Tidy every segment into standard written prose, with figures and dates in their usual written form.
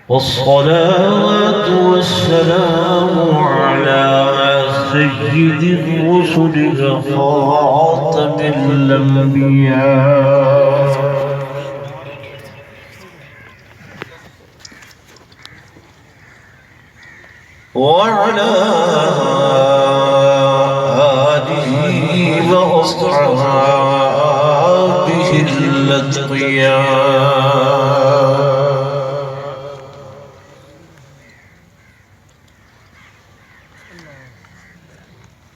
والصلاة والسلام على سيد الرسل خاتم الأنبياء وعلى آله وأصحابه الأتقياء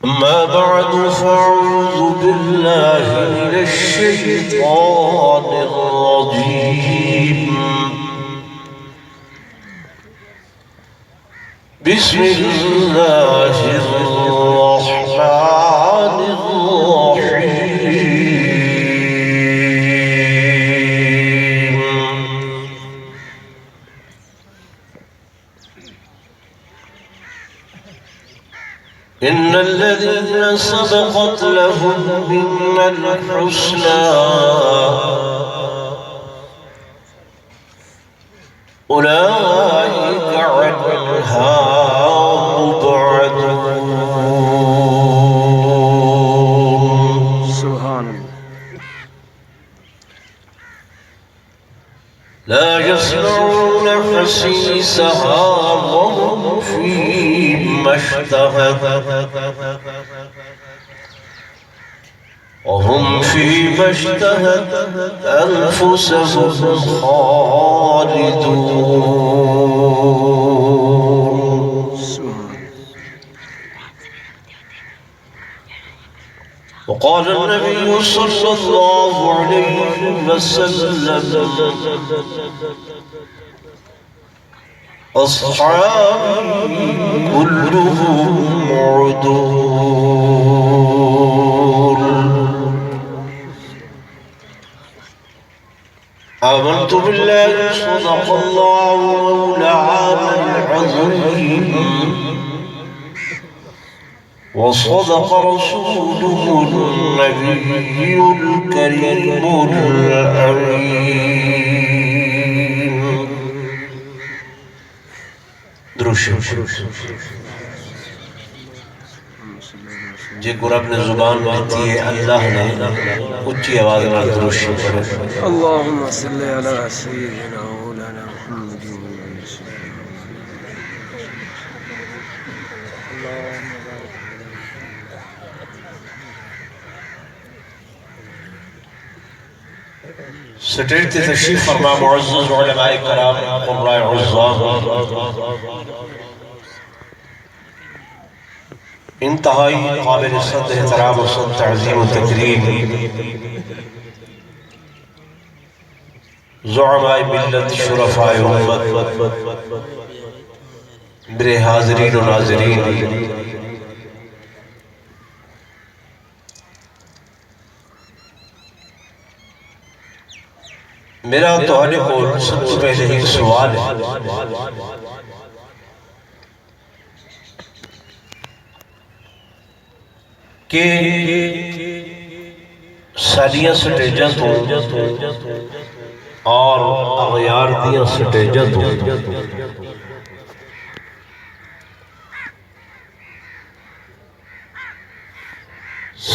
أما بعد فأعوذ بالله من الشيطان الرجيم بسم الله الرحمن الرحيم إن الذين سبقت لهم منا الحسنى أولئك عنها مبعدون سبحان الله لا يسمعون حسيسها وهم فيما اشتهت أنفسهم خالدون وقال النبي صلى الله عليه وسلم أصحابي كلهم عدول آمنت بالله صدق الله مولانا العظيم وصدق رسوله النبي الكريم الأمين دروشی جے کو رب نے زبان دیتی ہے اللہ نے اچھی آواز میں دروشی پڑھے اللهم صل على سيدنا مولانا محمد سٹیج تے تشریف فرما معزز علماء کرام قرآن عزام انتہائی قابل صد احترام و صد تعظیم و تکریم زعماء ملت شرفاء امت میرے حاضرین و ناظرین میرا تہاڈے کول سب سے پہلے ایک سوال ہے کہ ساڈیاں سٹیجاں تو اور اغیار دیاں سٹیجاں تو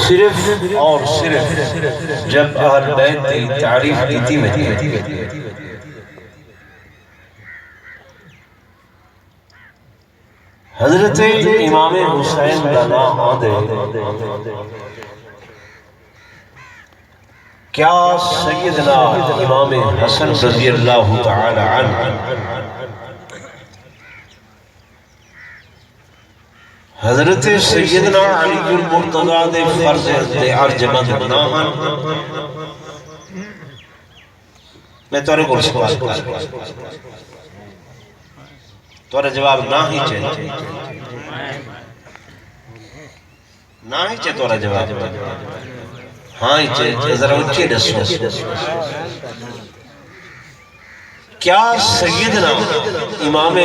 صرف اور صرف جب اہل بیت کی تعریف کیتی میں حضرت امام حسین کا نام آدھے کیا سیدنا امام حسن رضی اللہ تعالی عنہ حضرت سیدنا علی المرتضی دے فرض دے ارجمند بناہن میں تورے کو سوال تورے جواب نہ ہی چاہیے نہ ہی چاہیے تورے جواب ہاں ہی چاہیے ذرا اچھے دسو کیا سیدنا امام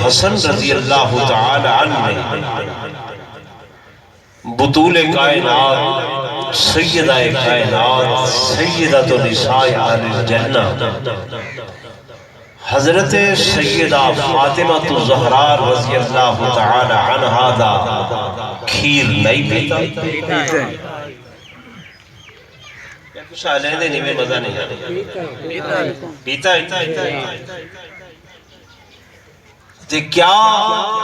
حسن رضی اللہ تعالی عنہ نے بطول کائنات سیدہ کائنات سیدۃ النساء اہل الجنہ حضرت سیدہ فاطمہ الزہراء رضی اللہ تعالی عنہا دا کھیر نہیں پیتا یا کچھ آلیندے نہیں میں مزہ نہیں آنے پیتا تے کیا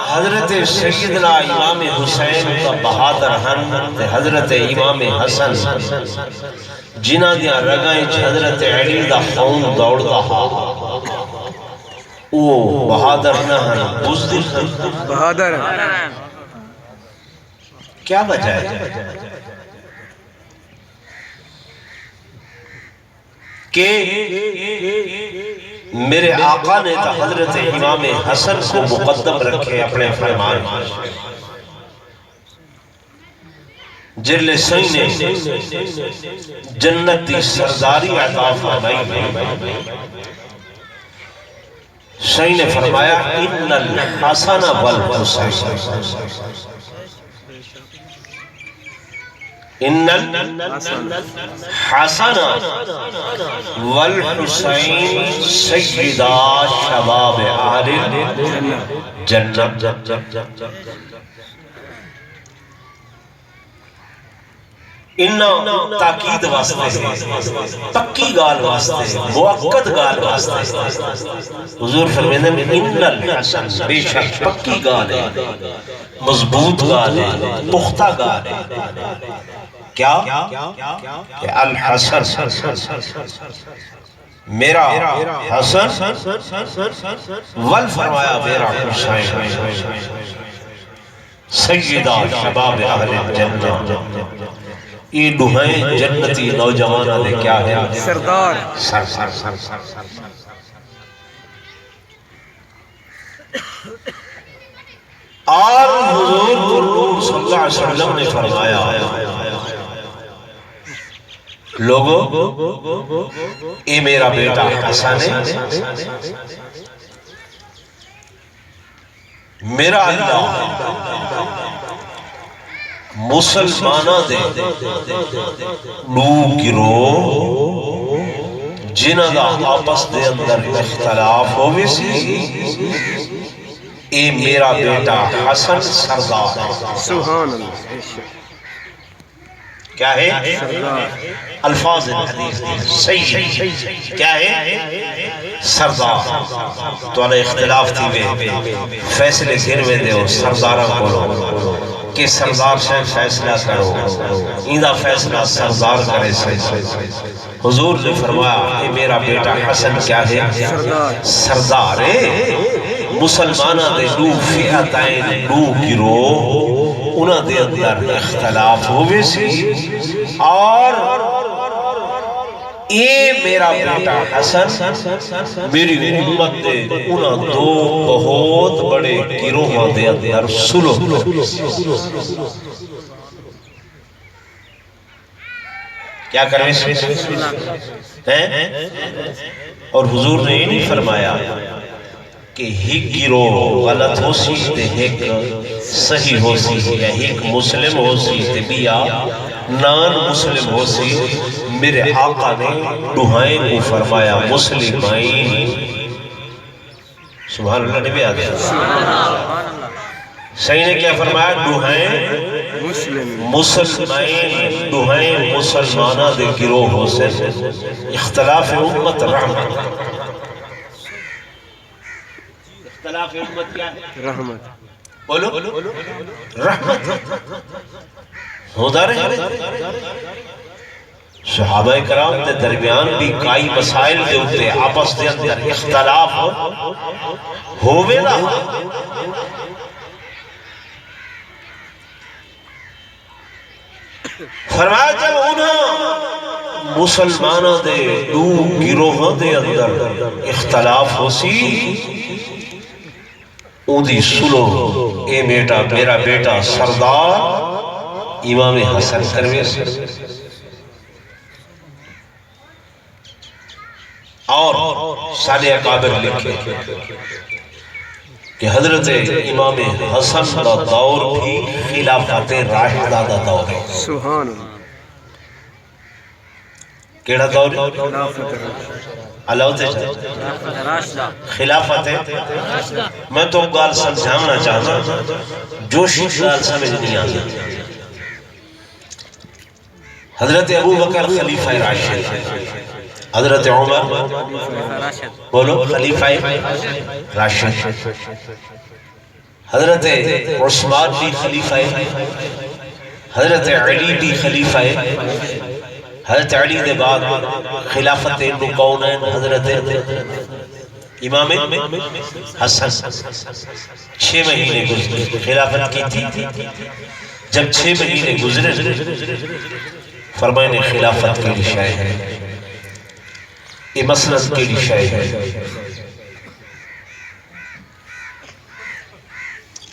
حضرت سیدنا امام حسین کا بہادر ہن تے حضرت امام حسن جنہ دیا رگائیں حضرت علی دا خون دوڑتا ہا وہ بہادر نہ ہن بزدل ہن بہادر کیا وجہ ہے کہ میرے آقا نے تو حضرت امام حسن کو مقدم رکھے اپنے فرمان جرلے سین نے جنت دی سرداری عطا فرمائی سین نے فرمایا ان الحسن والحسین ان الحسن والحسین سیدہ شباب اہل جنت انہا تاکید واسطے ہے پکی گال واسطے ہے موقت گال واسطے ہے حضور فرمیدن ان الحسن بے شک پکی گال ہے مضبوط گال ہے پختہ گال ہے کیا کہ الحسن میرا حسن ول فرمایا میرا حسین سیدہ شباب اہل جنت یہ دہائیں جنتی نوجوانہ دے کیا ہے سردار اور حضور صلی اللہ علیہ وسلم نے فرمایا لوگو اے میرا بیٹا حسن ہے میرا اللہ مسلمانہ دے نو گرو جنہ دا آپس دے اندر اختلاف ہوئے سی اے میرا بیٹا حسن سردار سبحان اللہ کیا ہے الفاظ حدیث سید کیا ہے سردار تو علیہ اختلاف تھی میں فیصلے گھروے دے ہو سردارہ کھولو کہ سردار سے فیصلہ کرو ایندہ فیصلہ سردار کرے سے حضور نے فرمایا اے میرا بیٹا حسن کیا ہے سردار ہے مسلمانہ دے دو فئتائیں دو گروہ انہاں دے اندر اختلاف ہوئے سی اور اے میرا بیٹا حسن میری امت دے انہاں دو بہت بڑے گروہاں دے اندر سلو کیا کریں اور حضور نے یہ نہیں فرمایا کہ ہی گروہ غلط ہو سی تے ایک صحیح ہو سی یا ایک مسلم ہو سی تے بیا نان مسلم ہو سی میرے آقا نے دہائیں کو فرمایا مسلمین سبحان اللہ نے بھی آگیا صحیح نے کیا فرمایا دہائیں مسلمین دہائیں مسلمانہ دے گروہ ہو سے اختلاف امت رحمت اختلاف امت کیا ہے رحمت بولو رحمت ہوتا رہے صحابہ کرام دے درمیان بھی کئی مسائل دے ہوتے آپس دے اندر اختلاف ہوئے نا فرمایا جب انہاں مسلمانہ دے دو گروہ دے اندر اختلاف ہو سی اندھی سلو اے بیٹا میرا بیٹا سردار امام حسن کروے سے اور سالے اکابر لکھے کہ حضرت امام حسن کا دور بھی خلافت راشدہ دا دور ہے سبحان اللہ کیڑا دور خلافت اللہ خلافت میں تو گال سمجھانا چاہتا جوشی گال سمجھ نہیں آتا حضرت ابو بکر خلیفہ راشد حضرت عمر بولو خلیفہ راشد حضرت عثمان بھی خلیفہ حضرت علی بھی خلیفہ حضرت علی دے بعد خلافت انو کونین حضرت امام حسن 6 مہینے گزرے خلافت کی تھی جب 6 مہینے گزرے فرمائے نے خلافت کے لیے شائع ہے یہ مسلط کے لیے شائع ہے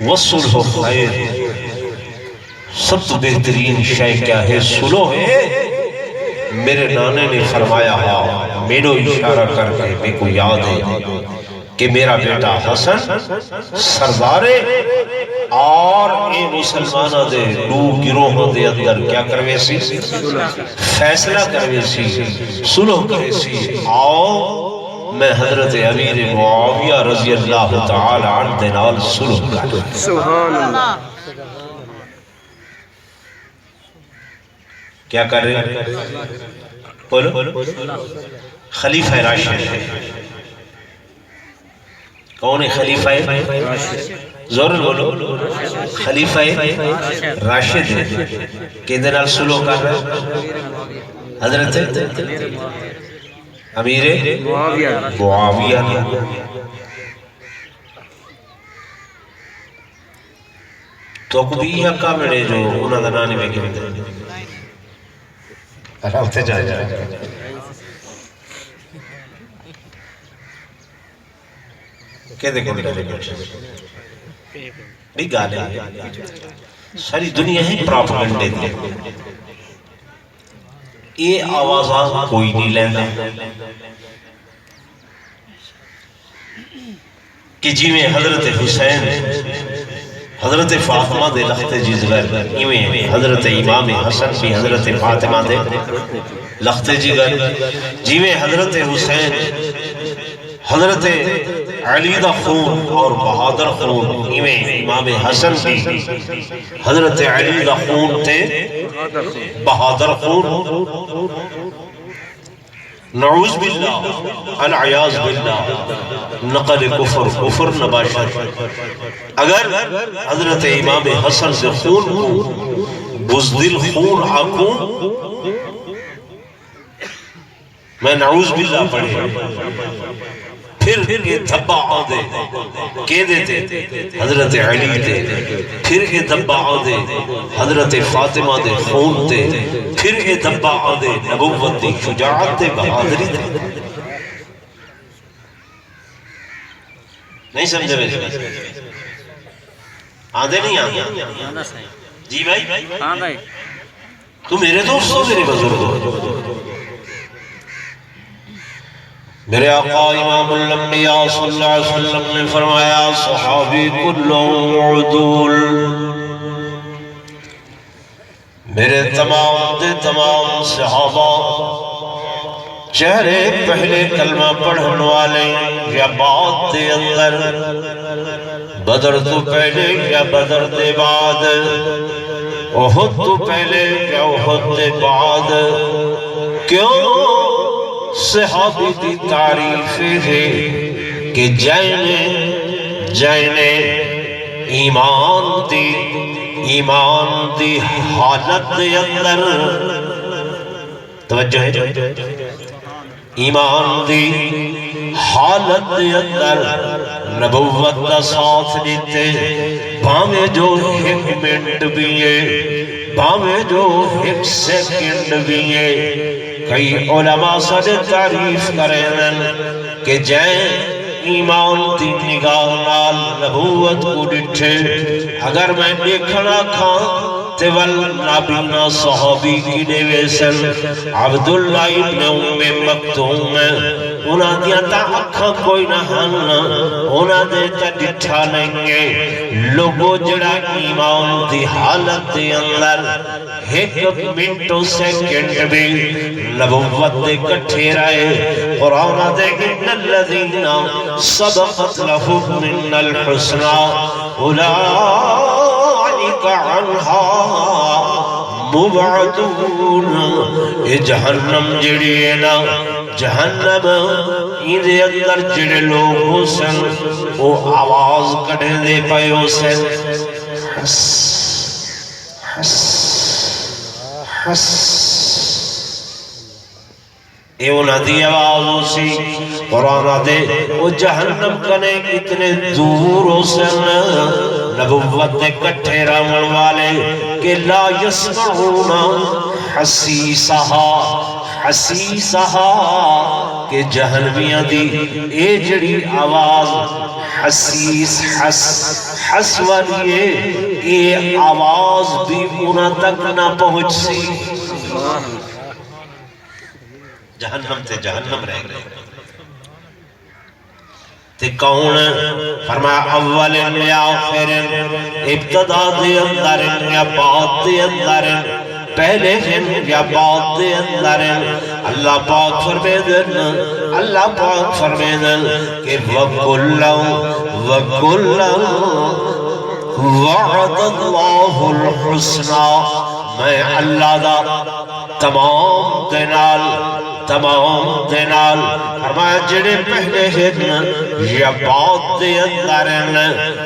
وصلح خیر سب تو بہترین شائع کیا ہے سلو ہے میرے نانے نے فرمایا ہاں میرو اشارہ کر کے میں کو یاد ہے کہ میرا بیٹا حسن سردارے اور اے مسلمانہ دے دو گروہ دے اندر کیا کروے سی فیصلہ کروے سی سلح کروے سی آؤ میں حضرت امیر معاویہ رضی اللہ تعالی عنہ دینال سلح کر سبحان اللہ کیا کر رہے ہیں بولو خلیفہ راشد کون ہے خلیفہ زور بولو خلیفہ راشد کہ دنال سلو کر رہے حضرت امیر معاویہ تو کبھی حقا میرے جو انہوں نے نانے میں گئے ہوتے جائے کہ دیکھیں نہیں گالے ساری دنیا ہی پراپگنڈے دے یہ آوازاں کوئی نہیں لینا کہ جی میں حضرت حسین حضرت فاطمہ دے لخت جزگر ایویں حضرت امام حسن بھی حضرت فاطمہ دے لخت جگر جیویں حضرت حسین حضرت علی دا خون اور بہادر خون ایویں امام حسن بھی حضرت علی دا خون تے بہادر خون نعوذ باللہ العیاذ باللہ نقل کفر نباشر اگر حضرت امام حسن سے خون بزدل خون آکوں میں نعوذ باللہ پڑھے پھر یہ دھبا آدھے کہ دیتے حضرت علی دے پھر یہ دھبا آدھے حضرت فاطمہ دے خون دے پھر یہ دھبا آدھے نبوت دی شجاعت دے بہادری دے نہیں سمجھے میرے آدھے نہیں آدھے جی بھائی تو میرے دوست ہو میرے بزرگ ہو میرے آقا امام الانبیاء صلی اللہ علیہ وسلم نے فرمایا صحابی کلہم عدول میرے تمام صحابہ چہرے پہلے کلمہ پڑھن والے یا بعد دے اندر بدر تو پہلے یا بدر دے بعد احد تو پہلے یا احد دے بعد کیوں صحابی دی تعریف ہے کہ جائنے ایمان دی حالت دے اندر توجہ ہے ایمان دی حالت دے اندر نبوت دا ساتھ دیتے بھامے جو ایک منٹ بھی ہے بھامے جو ایک سیکنڈ بھی ہے کئی علماء سارے تعریف کریں کہ جائیں ایمان دی نگاہ نال نبوت کو ڈٹھے اگر میں دیکھنا کھاں تے والنابینا صحابی کی نیویسن عبداللہ ابن ام مکتوم انہاں دیاں تا اکھاں کوئی نہ ہن انہاں دے تے ڈٹھا نہیں گے لوگو جڑا ایمان دی حالت دے اندر ایک منٹو سیکنڈ بھی نبوت دے کٹھے رہے قرآن دے ان الذین سبقت لهم من الحسنى اولئک عنہا مبعدون اے جہنم جڑی ہے نا جہنم ایدے اندر جڑے لوگ ہو سن وہ آواز کڑے دے پائے ہو سن حس حس حس اے انہاں دی آواز ہو سی قرآن دے وہ جہنم کنے اتنے دور ہو سن نبوت دے کٹھے رامن والے کہ لا یسمعون حسیسہا حسیسہا کہ جہنمیاں دی اے جڑی آواز حسیس حس والیے اے آواز بھی انہاں تک نہ پہنچ سی جہنم تے جہنم رہ گئے تے کون فرمایا اول یا آخر ابتدا دے اندر یا بعد دے اندر پہلے ہیں یا بعد دے اندر اللہ پاک فرمیدن اللہ پاک فرمیدن کہ وَكُلًّا وَعَدَ اللَّهُ الْحُسْنَى میں اللہ دا تمام دینال فرمایا جڑے پہلے ہیں یا بعد دے اندر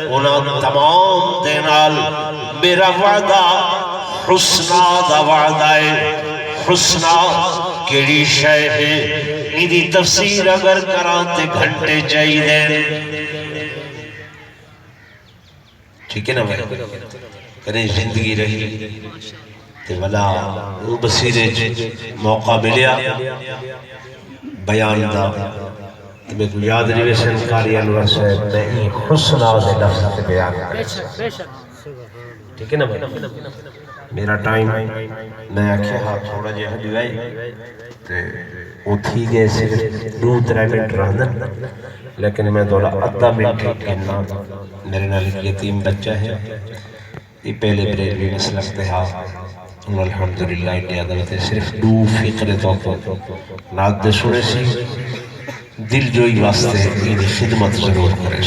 انہاں تمام دینال میرا وعدہ حسنہ دا وعدہ ہے حسنہ کیڑی شے ہے ایدی تفسیر اگر کراتے گھنٹے چاہی دیں ٹھیک ہے نا میں کریں زندگی رہی تے والا بصیرے موقع ملیا بیان دا میں کو یاد ریویشن کاری انور صاحب نے حسنہ دے لفظ سے بیان کریں ٹھیک ہے نا میرا ٹائم میں آکھیا ہاں تھوڑا جہاں دیوائی تے وہ تھی گئے صرف 2-3 منٹ رہنا لیکن میں دولا ادھا منٹ کہنا میرے نال یتیم بچہ ہے یہ پہلے بریلوی مسلک تے ہاں الحمدللہ انڈیا دلتے صرف 2 فقرے تو ناک دے سنے سی دل جوئی واسطے انہی خدمت ضرور کرے